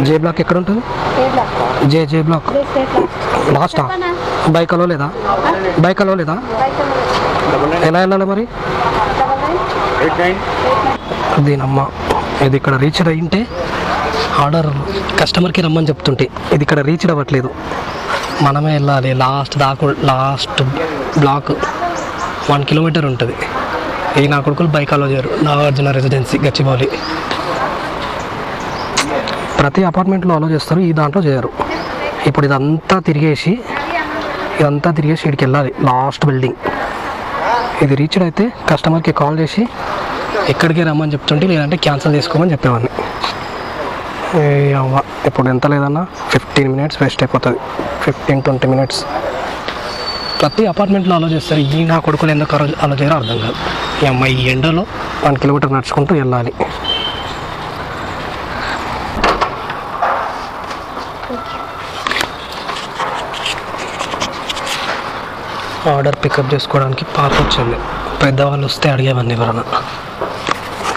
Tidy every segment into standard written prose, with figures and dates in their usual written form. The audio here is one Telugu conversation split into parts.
జే బ్లాక్ ఎక్కడ ఉంటుంది? జే బ్లాక్ లాస్టా? బైక్ అలో లేదా? బైక్ అలో లేదా? ఎలా వెళ్ళాలి మరి? దీనమ్మ ఇది ఇక్కడ రీచ్ అయ్యింటే ఆర్డర్ కస్టమర్కి రమ్మని చెప్తుంటే ఇది ఇక్కడ రీచ్ అవ్వట్లేదు. మనమే వెళ్ళాలి లాస్ట్ బ్లాక్ 1 కిలోమీటర్ ఉంటుంది. ఈ నా కొడుకులు బైక్ అలో చేయరు. నాగార్జున రెసిడెన్సీ గచ్చిబౌలి ప్రతి అపార్ట్మెంట్లో అలో చేస్తారు, ఈ దాంట్లో చేయరు. ఇప్పుడు ఇదంతా తిరిగేసి ఇక్కడికి వెళ్ళాలి లాస్ట్ బిల్డింగ్. ఇది రీచ్డ్ అయితే కస్టమర్కి కాల్ చేసి ఎక్కడికి రమ్మని చెప్తుంటే లేదంటే క్యాన్సిల్ చేసుకోమని చెప్పేవాడిని. ఇప్పుడు ఎంత లేదన్నా 15 మినిట్స్ వేస్ట్ అయిపోతుంది. 15-20 మినిట్స్ ప్రతి అపార్ట్మెంట్లో అలో చేస్తారు. ఈ నా కొడుకులు ఎందుకు అలో చేయరో అర్థం కాదు. ఈ అమ్మాయి ఈ ఎండలో 1 కిలోమీటర్ నడుచుకుంటూ వెళ్ళాలి. ఆర్డర్ పికప్ చేసుకోవడానికి పాప వచ్చింది. పెద్దవాళ్ళు వస్తే అడిగేవన్నీ ఎవరన్నా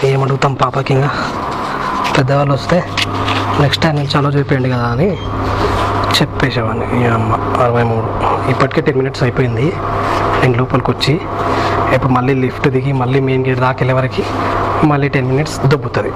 ఏమడుగుతాం పాపకి. ఇంకా పెద్దవాళ్ళు వస్తే నెక్స్ట్ టైం నుంచి అలో చెప్పేయండి కదా అని చెప్పేసేవాడిని. ఈ అమ్మ 63 ఇప్పటికే 10 మినిట్స్ అయిపోయింది. నేను లోపలికి వచ్చి ఇప్పుడు మళ్ళీ లిఫ్ట్ దిగి మళ్ళీ మెయిన్ గేట్ దాకా వెళ్ళే వరకు మళ్ళీ 10 మినిట్స్ దొబ్బుతుంది.